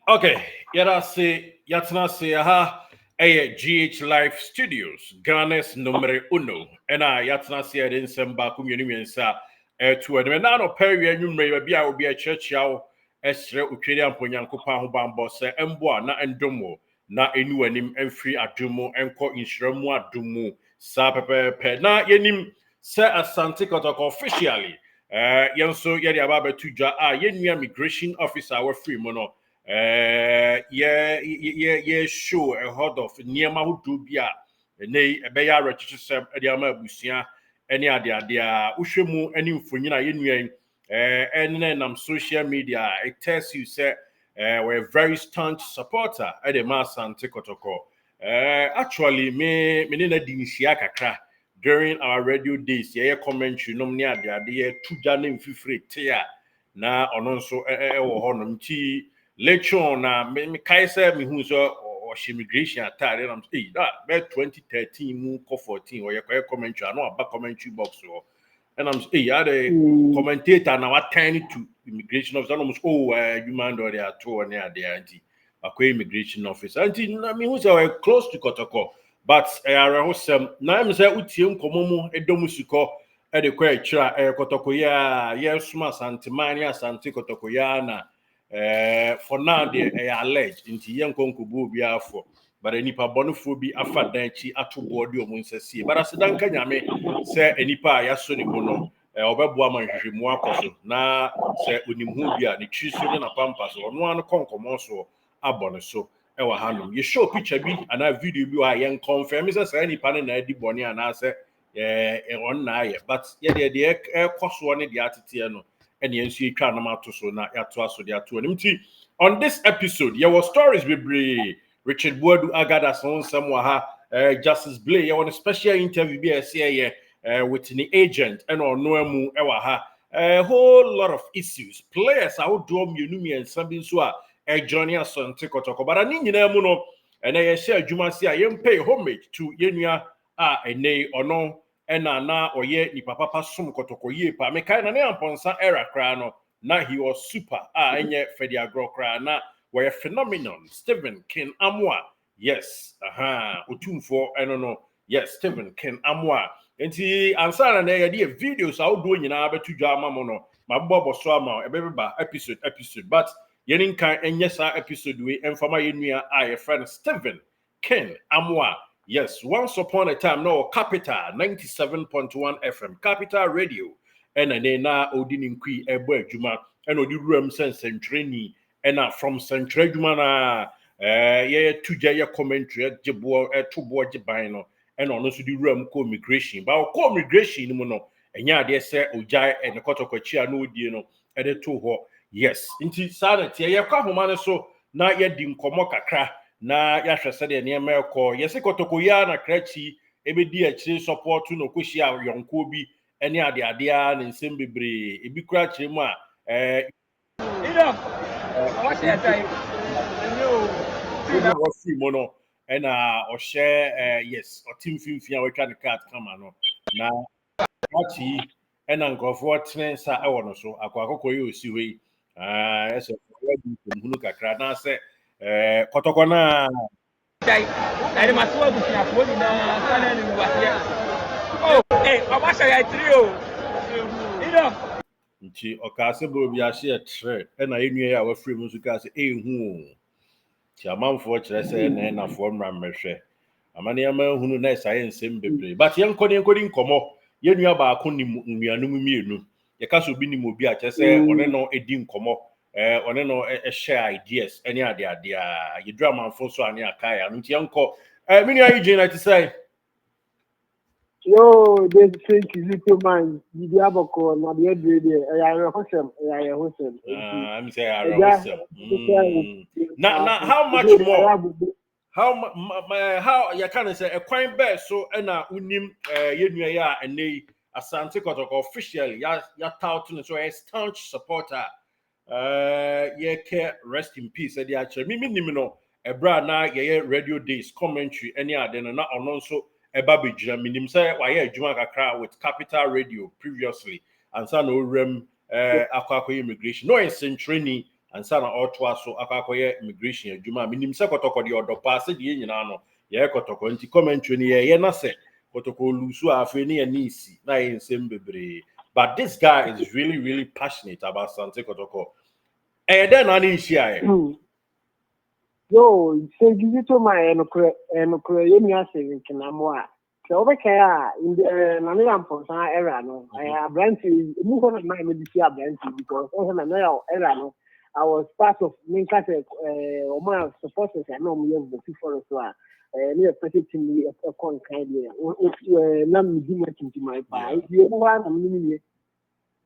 Okay, yada say yatna say aha GH Life Studios, Ghana's numero uno. And I yatna say in Samba community sa to a man of Perry and you may be I will be a church yaw estre Ukrainian Ponyankopa who bambo se emboa na endomo na enu anim emfree adumo enko inshramu adumo sa pepe na yenim se asante kotoko officially yenso yedi ababa tuja yenua migration officer our free mono yeah show a hot of niema who do bia ne ebeya rechiche sem e dia ma abusia ene ade ade a wohwemu ene mfonyina yenua ene nam social media it tells you say we're a very staunch supporter at the Masante Kotoko. Actually me na di nsia kakra during our radio days yeah commentary no ne ade ade tuja ne mfifire te a na ono nso wo ho no nti later on na me kai say me hu so o immigration atare na say that by 2013 mu ko 14 or your commentary no aba commentary box so and I'm say yeah the commentator now attend to immigration officer almost human do they are to near the anti akwa immigration officer anti na me hu say close to Kotoko but ara ho sem na me say utie nkomo mu edom siko e de kwa akira Kotoko ya suma santimani asante Kotoko ya na for now they are alleged into young konkubu bi afọ but enipa bonofo bi afa danchi ato board omo nsasie but asedan ka nyame se enipa ya so ne mu no obebo amanhwehwemu akoso na se onimhu bi a ne twiso ne na pampas ono an konkomo so abone so wa hanom ye show picture bi ana video bi wa yen confirm se se enipa ne na adi bone ana se on na aye but ye de koso ne de atete no and yensu etwa na mato so na yato aso de ato anim ti on this episode there was stories be Richard Boadu agada son samwa Justice Blay on a special interview be here with the agent and on no mu ewa ha a whole lot of issues players I would do me and something so journey us on Kotoko but ani nyina mu no and I share adwuma si a yem pay homage to yenua ene ono na oye ni papa som Kotoko ye pa me kai na ne amponsa era kra no na he was super enye fedi agro kra na were phenomenon Stephen Ken Amoah yes otumfo eno no yes Stephen Ken Amoah enti ansana na ye de videos a wodo nyina betu dwa ama no mabobbo so ama ebeba episode but yenin kan enye sa episode we enfama yenua ye friend Stephen Ken Amoah. Yes, once upon a time, no, Capital 97.1 FM, Capital Radio, and na Odin Qui Ebo Juma, and Odi Rum Centrani, and from Central Juma, two jaya commentary, Jabo, two board Jabino, and also the Rum co migration, but co migration, mono, and ya dear say Ojai and the Kotokochia no dino, and the two ho, yes, into sanity, ya come so not yet dim Komokakra. Na yahwɛ sɛ de nneɛma ɛkɔ yɛsɛ Kotoko ya na krachi ebedi akyire support no kohyia yɔnko bi ɛne ade a ne nsɛm bebree ebi kura akyire mu a ɔfi mu no ɛna ɔhyɛ yes ɔte mfimfini a wɔatwa ne card kama no na krachi ɛna nkurɔfoɔ tene nsa ɛwɔ no so akɔkɔ yɛ osi hɔ yi ɛsɛ ɔyɛ nhunu kakra na sɛ Kotoko na nti ọkase bro bi ahye etre na enua ya wa free mu so ka se ehu ti amanfo kire se na enafo mra mmehwe amane ama hunu na science mbebre but yenkodi nkomo yenua ba ko ni nuanum mienu ye ka so bi ni mo bi a kire one no edi nkomo one no share ideas any ade a ye drama mfo so ane akai anu ti yenko me nua yi na ti say Yo, they think little man, you have a call, not the every day. I am Hosem. I'm saying now how much more? How you can say a coin bear so na unim yenua ya ene Asante Kotoko officially ya touting so a staunch supporter ye care rest in peace e dey actually me no e bra na ye radio days commentary any ade na ono so eba bejira minim say wa ye adwuma kakra with Capital Radio previously and so no rem akwa immigration no in training and sana otoa so akakoye immigration adwuma minim se Kotoko de odopa se de nyina no ye Kotoko nti commentary ni ye na se Kotoko lusu afi ni isi na ye nsem bebre. But this guy is really passionate about Sante Kotoko. Then ani share. Yo, say give to my enokre yemi ase in Amoah. So over here in the Namiam Ponsa era no, I brandy move on my medical brandy because over the era no, I was part of Minkate my supporters I know me the people as well. Near protecting me a con kind of Nam Dima to my pie. You know what I mean?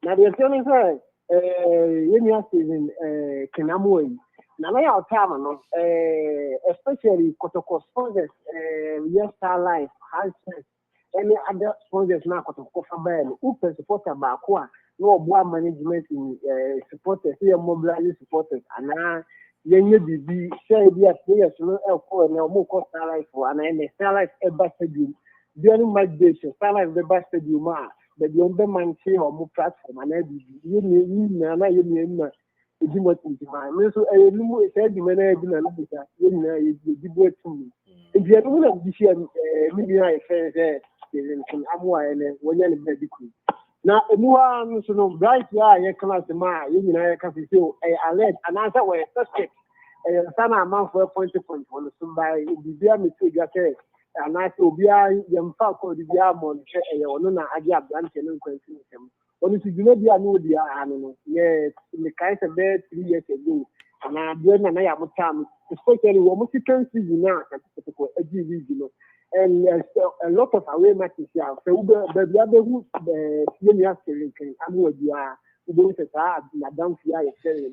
Now the telling her yemi ase in Kenamoah. Now, our time, especially Kotoko sponsors, yes, Star Life, High any other sponsors now, Kotoko Faber, who can support about no one management in supporters, here mobilizing supporters, and now, then you be say, yes, players, no, no more cost Star Life for an Star Life ever stadium. During my days, Star Life the best stadium, but the other man say or more platform, and I you Idi mo ti ma me so enu mo e say di me na ebi na labisa ye na ye di bo etu mi e bi enu na di share mi bi na e fe say in Amoah ene wonya ne be di ku na emu ha no so no bright ya ye class ma ye nyina ye ka fi say e alert and answer we suspect e sana man for point on so by bi bia me say ga say and I say obi a ye mfa ko di bia mo che e ono na age ablante no kwansi nsem. Only to do the annual year, yes, in the kind of bed 3 years ago. And I'm doing an I am time, especially when we can see now, and a lot of away matches here. So, the other who the senior can Amoah, you are going to have Madame Fia,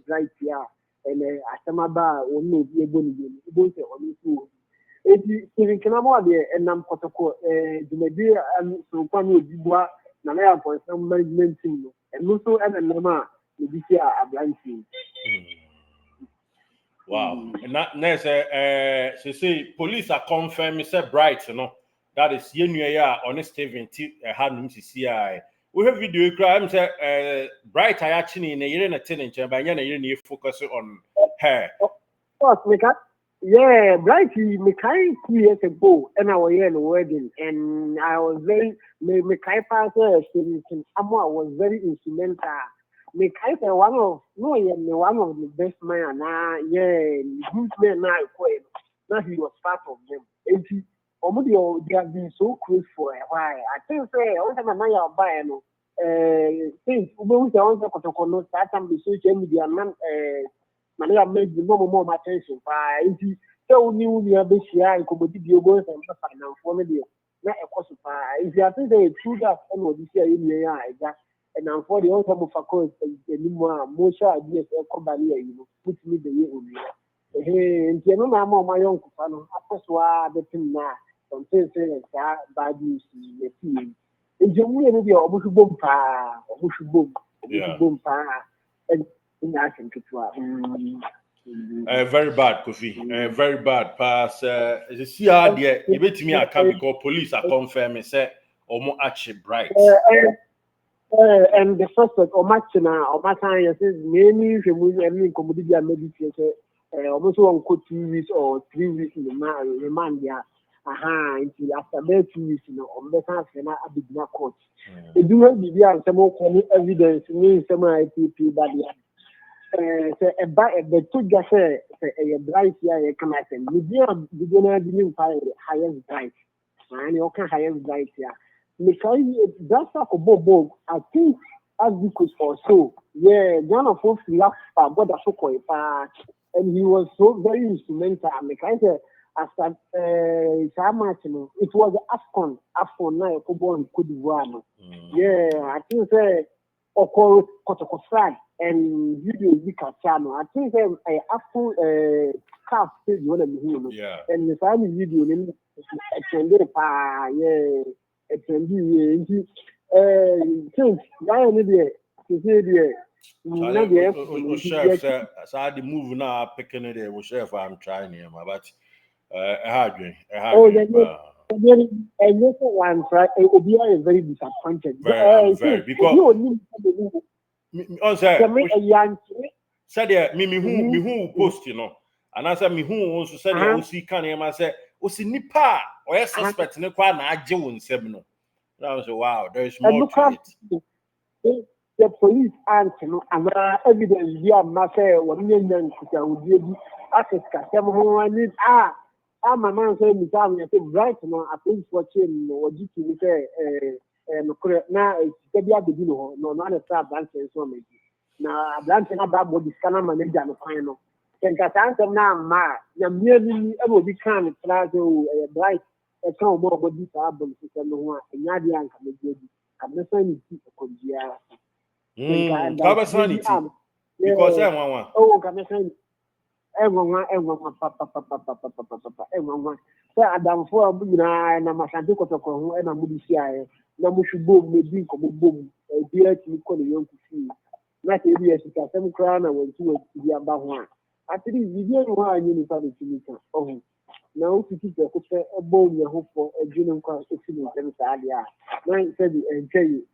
bright here, and Asamaba, or no, be able to on you. If you can Amoah there, and I'm Kotoko, the media, and so one would be na ya for some management team and also and normal the this a blind team. Wow. And that next say police are confirmed say bright no that is yenu ya on Steven T hanum CCI. We have video crime say bright ayachini na yere na tenant ba nya na yere na focus on her. Of course, yeah, bright me kai 2 years ago and I was here in the wedding and I was very me kai pastor Amoah was very instrumental. Me kai one of the best men good men now he was part of them. And they have been so close for a while. I think say all time I buy no since we want to Kotoko no start and be social media man Maria made the more attention by so new near this year, commodity biogos and finance for me. Not a cost. If you are saying true that and this year in the eye, and I'm for the autumn of a course, anymore, most ideas of company, put me the year on me. Hey, and you know, my own company, after the thing now, from saying bad news, the team. And you will be almost boom, and very bad, Kofi. Very bad. Pass. The see how there. You bet me I can because police are confirming say Omo actually bright. And the suspect or Machina or Matan says many commodity and medication almost 2 weeks or 3 weeks in the remand there. Until after that 2 weeks, on the time a big court. They do not be there some more evidence means some IPP, but the two just a bright year can happen. The general didn't find highest bright. And you can highest bright here. Because that's like a bobo, I think as because or so. Yeah, one of folks laughed about the so and he was so very instrumental. Because after it was AFCON now Cote d'Ivoire. Yeah, I think Kotoko flag and video channel. I think after half stage one of the Yeah. and the family video extended extended since why media to say the Chef said, so I the move now picking it. Chef, I'm trying him, but hard. Oh, and this one, right? Obia is very disappointed. Very because said me who post, you know. And as I me who also said I see can him say osi nipa or suspect ne kwa na agye won sem no. I was wow, there is more to it. The police answer no and evidence here matter one million would be Africa. Some who need my man say me time right now I think watching or GT say now it's the no not a start dancing so maybe. Now dancing about body scanner manager no final. Can that answer now ma na merely able be can plazo bright a town more body problem system no one and yadi and can be I'm not saying it's because everyone. Oh, commission. Everyone, everyone. So Adam for na masante Kotoko and Amudisia. Na mushubo maybe come boom. Dear to call the young to see. Not a year to some crown and went to the about one. Actually, you didn't want any family to meet. Oh, now to keep a bone your hope for a junior constitution and Sadia. Now said and tell you.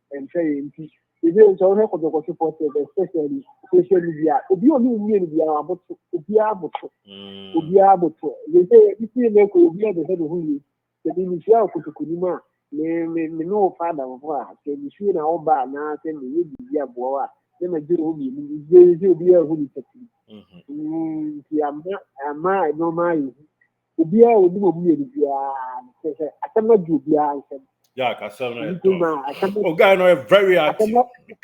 Even so, I have to support especially social media. If you only media about to be able to, they say if you make the head of who the initial Kotoko, me no father of what can be seen all by now, send me be a boy. Then I do be a who is a no mind. Ubia would be I cannot do the answer. Yeah, oh, guy, no, very active.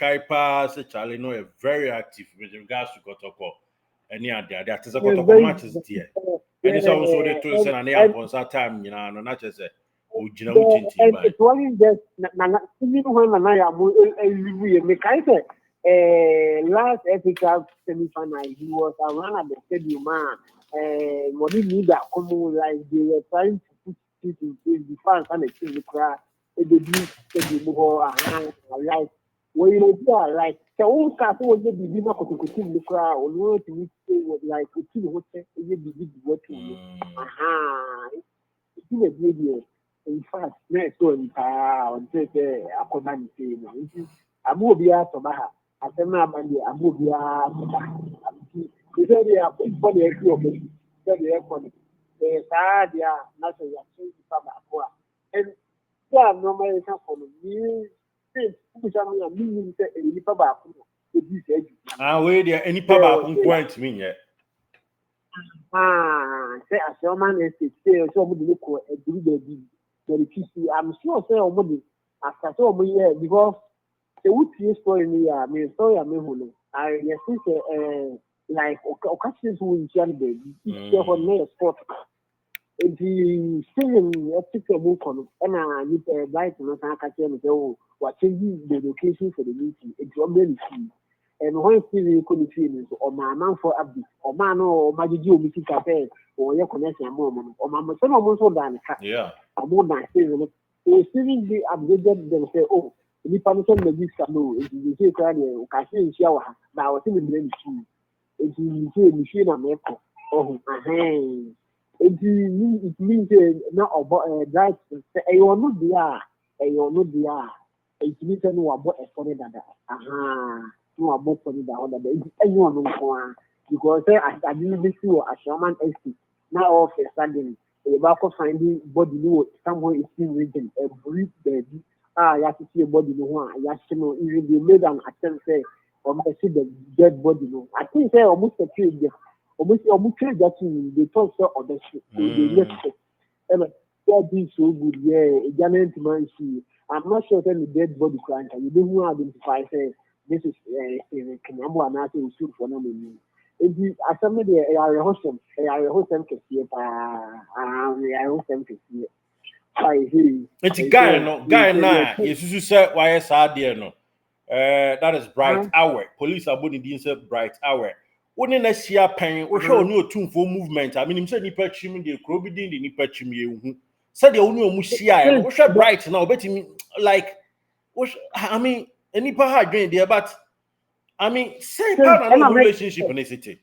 Kaipa, say Charlie, no, very active with regards to Kotoko. Any idea? That is a Kotoko match is there. And it's also the two and an air concert time, you know, not just a it wasn't just even when I am last Africa semi-final, he was around at the stadium, man. What did need that come like they were trying to put it in place the fans and the team crowd. They do like when you are like the old car was the beginning of the crowd or no to meet like a team what the big working. It's a video. In fact, next one on a command team. Amoah to Baha. I said, Amoah. They said they are big body of it. They are funny. They are not a change from Amoah. And yeah, no matter for me, a meaning any papa. Wait there, any papa point me yet. Say a Sherman estate, say somebody look a good I'm sure say somebody after so many years because the wood story in the I mean, story I mean, I say like occasions who in Jan baby, it's for me a sport. The season a move on, and I need a bright and I can go what changing the location for the meeting. It's really key. And when Stephen couldn't feel or my man for Abdi, or man or Majiju Missy Cafe, or your connection moment, or Mamma, some almost so done. Yeah. I'm more than saying, Stephen be updated them say, oh, the permission may be some, if you say, can see in shower, now I was in the machine. If you say machine, I'm echo. Oh, it means not about that. A or not there, a or not there. It means no about a funny that. No about for the other day. Anyone because I didn't miss you a Sherman estate. Now all of a sudden, a back of finding body somewhere is in region, a brief baby. You have to see a body no one. You have to know even they made an attempt say or see the dead body no. I think say almost a period almost that they talk so on the ship. They left it. And that is so good, yeah, a giant man see. I'm not sure that the dead body crunch and you don't identify say this is Amoah and I think shoot for no meaning. If you as somebody a hostem can see it. I hostem can see it. It's a guy now. Yes, you said why is there no? That is bright hour. Police are putting in bright hour. Wouldn't I see a pen or show no tune for movement? I mean, him said ni patching the crowd didn't the patching you. Said the only musia. What's that bright now? Bet me like, I mean, any part drain there, but I mean, say part of relationship in the city.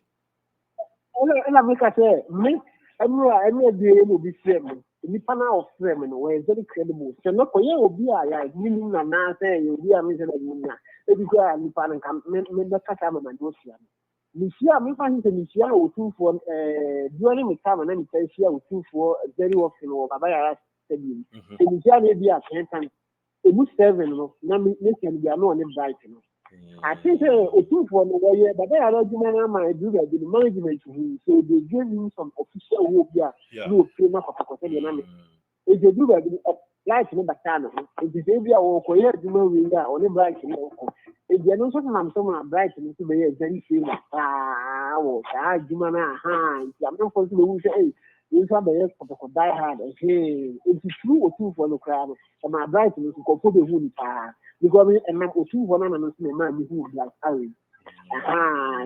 And I make a say, me, I'm not able to be friend. The panel of friend were very credible. So, no, you will be like meaning and now saying you'll be a miserable. If you go and pan and come, make the cat have a negotiation. Misia, me find the Misia or two for during the time and then Misia or two for very often or Babaya Stadium. The Misia may be at 10 times. It was 7, no, can be no one bright. I think a two for the way, but they are not doing my do the management. So they gave me some official work here. No, film of a dynamic. If they do that, life in the Bacano, if the baby or Korea, you know, we are only bright. If you're not talking someone bright and to be a very famous, Jumana, I'm not going to say, you have the rest of the die hard and say, it's true or two for the crowd, and my bright and to put the wound because I'm not two for none and a man who is like Harry.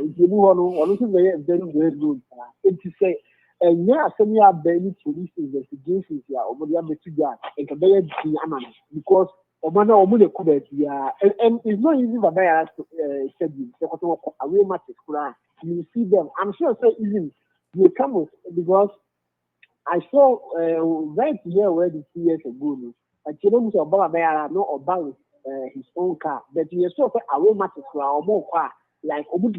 If you move on to the very good. It's to say, and yeah, some year barely police investigations here over the other two guys and can bear the because Omana Omude could be and it's not easy for buyers to said you away matches. You see them. I'm sure so easy you come with because I saw right here where the 2 years ago. I don't know about no about his own car, but you saw away matches or more car. Like move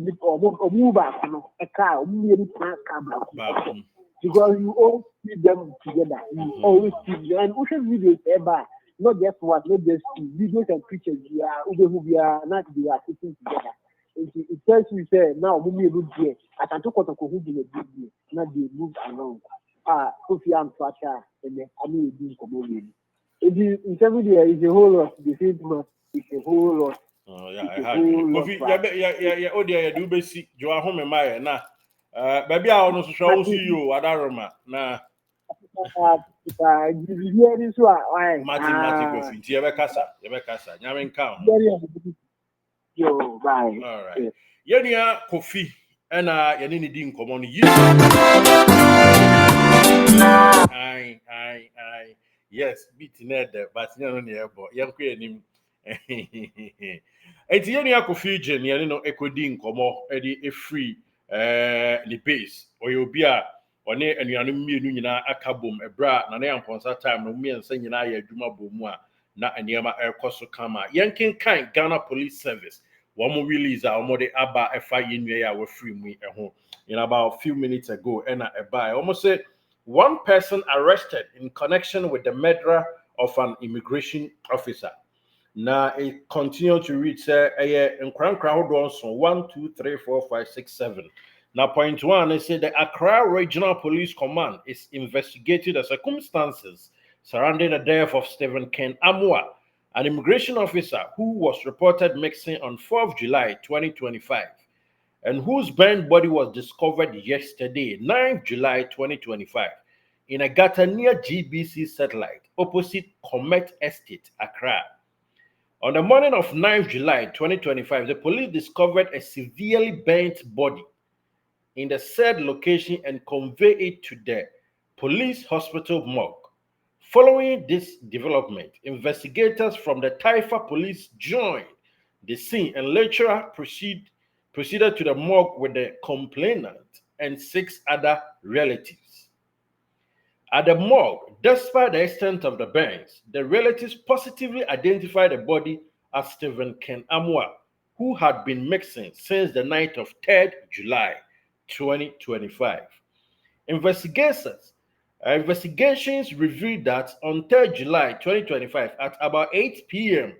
back, a car, because you all see them together. You always see them. And also videos ever, not just what, not just videos and pictures. We are not we are sitting together. It tells you say now we move here. I can talk about who be a big not they move around. Kofi and Fata and I mean doing community. It's every day is a whole lot. The same it's a whole lot. Oh yeah, I had Kofi. Yeah. Oh dear, do be see. You are home, my na. Baby, I want to show you. Adaroma na. Martin Kofi. Yebe kasa. Nyamin ka. Yo, bye. All right. Yenia Kofi. Ena yeni ni di nkomo ni. Aye. Yes, beat ned, but you know near boy. Yam kwenim. Eti yeni Kofi gen yeni no ekodi nkomo edi e free the base obi a one anuanu mmienu nyina akabom ebra na na yamponsa time no mmiensa nyina ya adwuma bomu a na eniema ekoso kama yenkenkan Ghana Police Service one release a omode aba efa yenue ya we free mu eho in about few minutes ago and I almost said one person arrested in connection with the murder of an immigration officer. Now it continued to read say nkwankra hodo so 1 2 3 4 5 6 7. Now point 1 they say the Accra Regional Police Command is investigating the circumstances surrounding the death of Stephen Ken Amoah, an immigration officer who was reported missing on 4th July 2025 and whose burned body was discovered yesterday 9th July 2025 in a gutter near GBC Satellite opposite Comet Estate, Accra. On the morning of 9th July 2025, the police discovered a severely burnt body in the said location and conveyed it to the police hospital morgue. Following this development, investigators from the Taifa police joined the scene and later proceeded to the morgue with the complainant and 6 other relatives. At the morgue, despite the extent of the burns, the relatives positively identified the body as Stephen Ken Amoah, who had been missing since the night of 3rd July 2025. Investigations revealed that on 3rd July 2025 at about 8 p.m.,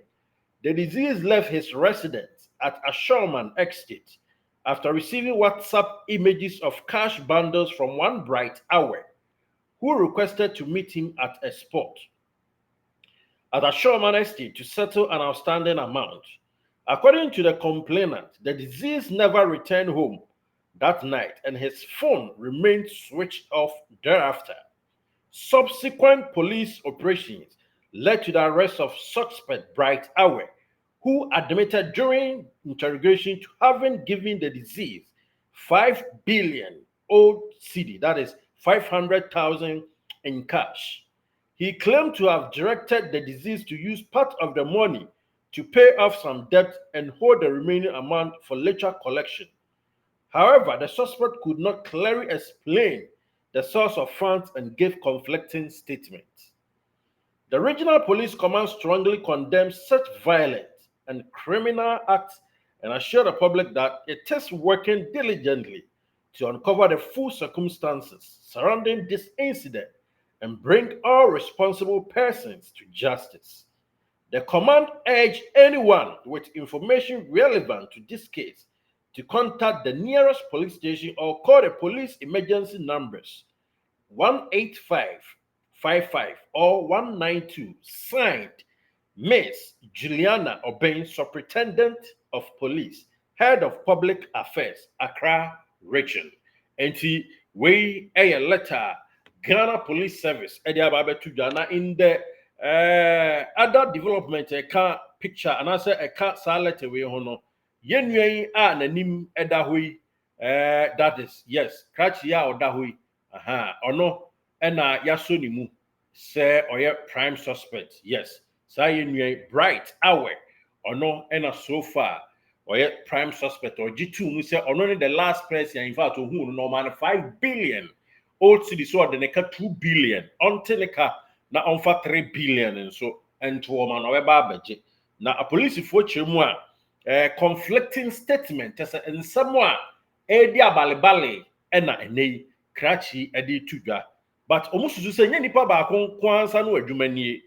the deceased left his residence at Asherman Estate after receiving WhatsApp images of cash bundles from one bright hour who requested to meet him at a spot at Asherman Estate to settle an outstanding amount. According to the complainant, the deceased never returned home that night and his phone remained switched off thereafter. Subsequent police operations led to the arrest of suspect Bright Awe, who admitted during interrogation to having given the deceased 5 billion old cedi, that is 500,000 in cash. He claimed to have directed the deceased to use part of the money to pay off some debt and hold the remaining amount for later collection. However, the suspect could not clearly explain the source of funds and gave conflicting statements. The Regional Police Command strongly condemns such violent and criminal acts and assure the public that it is working diligently to uncover the full circumstances surrounding this incident and bring all responsible persons to justice. The command urged anyone with information relevant to this case to contact the nearest police station or call the police emergency numbers 18555 or 192, signed Miss Juliana Obain, Superintendent of Police, Head of Public Affairs, Accra Region. Enti we a letter Ghana Police Service Eddie Ababetu Ghana in the other development a picture and I say a car salad away hono. Yenway a nanim edahui that is yes, catch ya or dahui. Aha, ono ena yaso ni mu say oye prime suspect. Yes. Say bright hour ono ena so far oye prime suspect or G2 mu say ono the last person in fact who no man 5 billion old city so the neka 2 billion until neka na onfa 3 billion and so and to man oye ba beje na a police for chemu a conflicting statement and someone e dia balibali ena enei krachi edi tudwa but omususu say nya nipa ba kon kwansa no adwumanie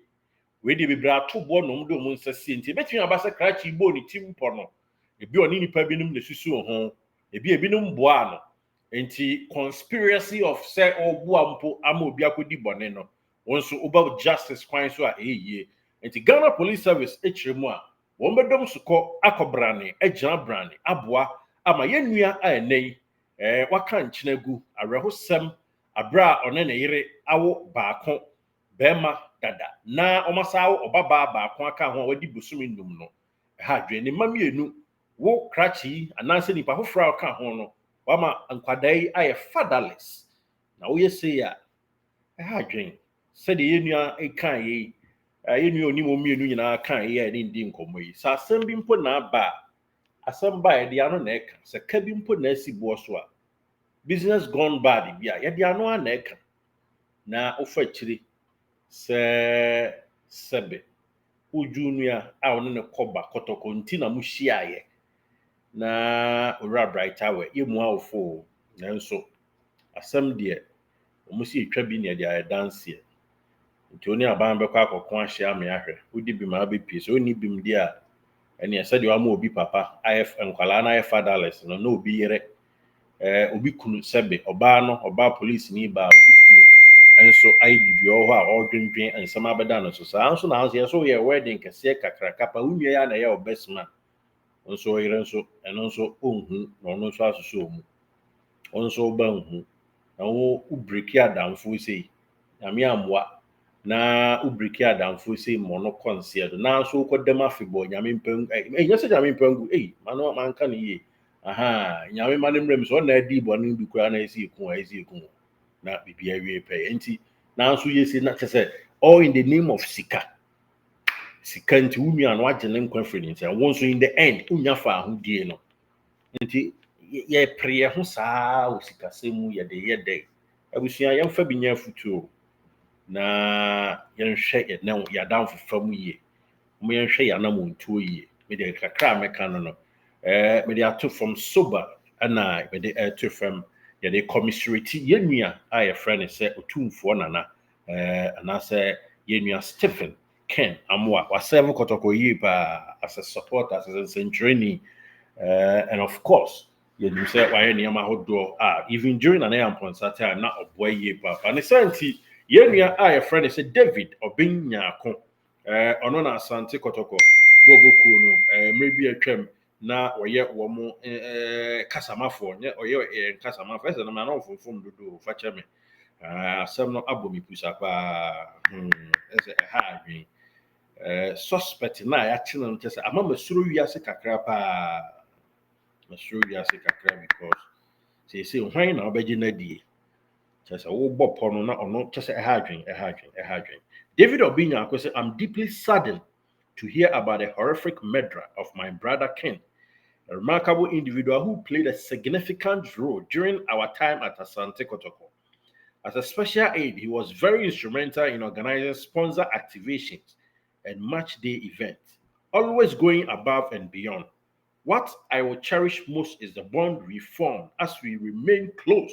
we dey be bra to bo no do mu nsase nti betumi abasa krachi bo ni tim po no ebi oni nipa binum na susu ho ebi num boa no nti conspiracy of say oboa mpo ama obi akodi bone no wonso oba justice kwan so a eyie nti Ghana Police Service echiremu a won bedom sukọ akobrane agina brane aboa ama yenua a enei waka nkyinagu arehosem abra one ne yere awo baako bema dada na omasawo obaba baako aka ho wadi busumi ndum no ha dwe ne mamienu wo krachi ananse nipa hofra aka ho no wama nkwadai aye fatherless na wo yese ya ha dwe se de yenua ekan yi yenua oni mo mienu nyina kan yi ni ndi nkomo yi sa asem bi mpo na ba asem ba ye de ano na eka se ka bi mpo na asibo so a business gone bad bia ye de ano na eka na ofa chiri se sebe ujunua a ono ne koba kotoko nti na muhia ye na ora bright awe ye mu awfo nanso asem de omusi etwa bi ne de aye dance nti oni aban bekọ akọkọ ahia ame ahwe udi bi ma be pie so oni bi mdi a ene ese de wa obi papa IF nkwala na fatherless no obi yere obi kunu sebe oba police ni ba obi kunu enso ai bibi ho a odwendwen ensem abeda no so sa anso na anso ye so ye wedding kese kakra kapa unye ya na ye obesma onso yere nso eno nso onhu na ono nso asusu omu onso ba nhu na wo ubreki adamfo sei nyame amwa na ubreki adamfo sei mono concealed na so kodem afebo nyame mpangu nya se nyame mpangu mano manka ne ye aha nyame manemrem so na adi bo no bi kura na esi eku na bibia wie pe enti na so yesi na tese all in the name of sika nti unua no agene nkwanfreni nti won so in the end unya fa ahodie no nti ye pre ho saa o sika semu ye de abusua yemfa binya futuo na yenhwe ye na ya danfo fam ye mo yenhwe ya na mo ntuo ye me de kakra meka no me de ato from sober ana me de to from ye de commiserate yenua a ye friend say otumfo nana ana say yenua Stephen Ken Amoah was seven Kotoko ye as a supporter as a century and of course you say why near do even during an air point time not a boy ye papa and the yenua a friend is David Obinyako onona asante Kotoko boboku no maybe a twem na oye wo mo kasamafo nye oye kasamafo ese na ma na ofofom dodo fa cheme asem no abomi pusa pa ese ha adwen suspect na ya chine no tese ama masuro wiase kakra pa masuro wiase kakra because say hwan na obeje na die tese wo bopo no na ono tese ha adwen David Obinyako say I'm deeply saddened to hear about the horrific murder of my brother Ken, a remarkable individual who played a significant role during our time at Asante Kotoko. As a special aide, he was very instrumental in organizing sponsor activations and match day events, always going above and beyond. What I will cherish most is the bond we formed as we remain close,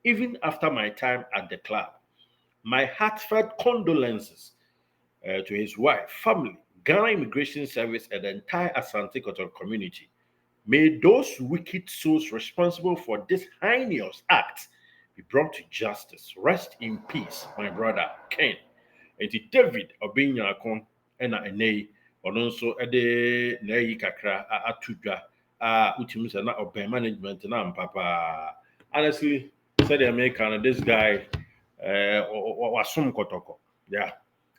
even after my time at the club. My heartfelt condolences to his wife, family, Ghana Immigration Service, and the entire Asante Kotoko community. May those wicked souls responsible for this heinous act be brought to justice. Rest in peace, my brother Ken. Enti David Obinyako ɛna ɛnɛ yi ɔno nso ɛde n'ayi kakra ato dwa a wotumi sɛ na ɔbɛn management na mpa paa. Honestly, sɛdeɛ meka no, this guy wasom kɔtɔkɔ. Yeah.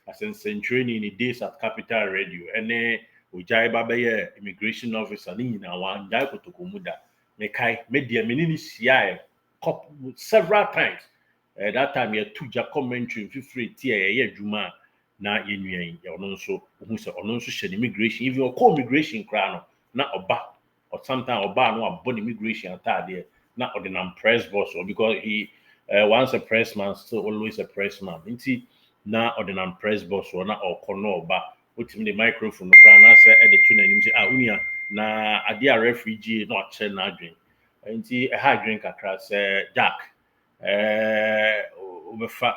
As in Century in the days at Capital Radio, ɛne ogyae ba bɛyɛ immigration officer ne nyinaa wangyae kɔtɔkɔ mu da. Mekai media menini siae several times. That time you two ja commentary free tie ye adwuma na yenua yi ono nso hu se ono nso hye immigration even o immigration kra no na oba or sometimes oba no abon immigration atade na ordinary press boss or because he once a press man still always a press man nti na ordinary press boss or na okono oba otimi the microphone kra na say e de to nanim say unia na ade a refugee na ache na adwen nti e ha adwen kakra say Jack obefa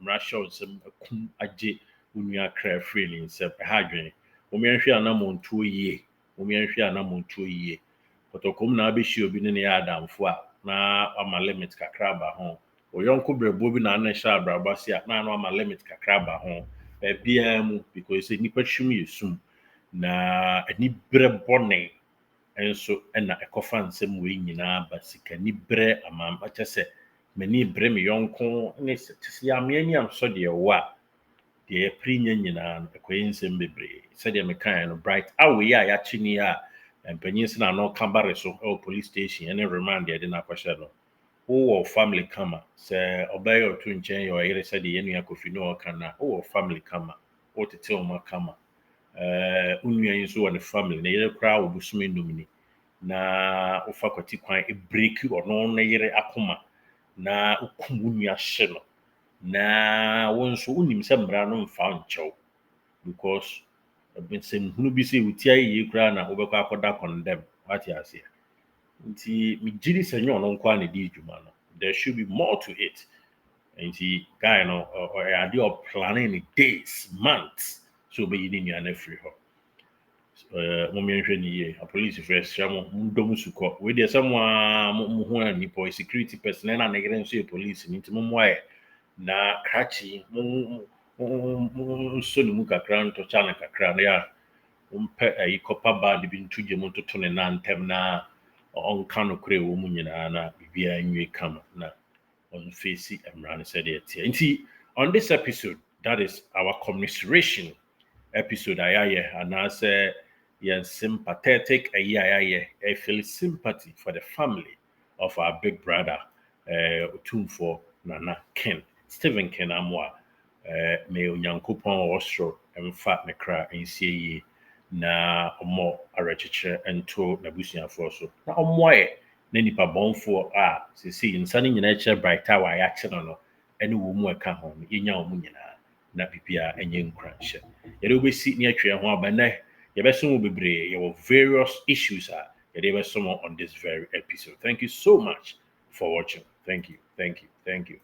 mrasha nsem akum agye onua kra free ni nsem ha adwen omianhwe anamontuo yie omianhwe anamontuo yie kotokom na abeshi obi ne ya adamfo a na ama limit kakra ba ho oyonko brebo bi na na hye abrabase a na ama limit kakra ba ho bia mu because nipa twum yesum na ani bre bone enso na ekofa nsem we nyina ba sika ni bre amamba kyese mani bre me yonko ne tisi amiani am so de wa de prinya nyina no ekoyi nsem bebre se de me kan no bright awe ya ya chini a empanyin se na no kambare so police station ene remand de na kwahye no wo family kama se obey otu nchen yo yere se de yenu akofi no kana wo family kama wo tete o ma kama unua yin so won family na yere kra wo busume nomini na ofa kwati kwan e break ono na yere akoma na ukum unua hye no na wonso unim se mbra no mfa nkyɛw because bensem hunu bi se utia yi kura na obekwa akoda condemn what you say nti mi giri se nyo no nkwa na di dwuma no there should be more to it nti guy no or ade of planning days months so be yini nua na free ho momienhwe ni ye a police first shamo ndom suko we dey someone mo hu na ni police security personnel na negere nso police nti mo moaye na krachi so ni mu kakra nto chana kakra na ya umpe ayi kopa bad bi ntuje mu toto ne na ntem na onka no kure wo mu nyina na bibia nwe kama na on face emran said it nti on this episode that is our commiseration episode ayaye and as yen sympathetic ayaye I feel sympathy for the family of our big brother Otumfo Nana Ken Stephen Ken Amoah may onyankopon osro emfa ne kra ensie yi na omo arechiche ento nabusuafo so na omoye na nipa bonfo a sisi insane nyina eche brighter wa ya che no ene wo mu eka ho yenya wo mu nyina na bibia enye nkranhye yere obesi ne atwe ho aba na yebeso mo bebre ye various issues yere beso on this very episode. Thank you so much for watching. Thank you.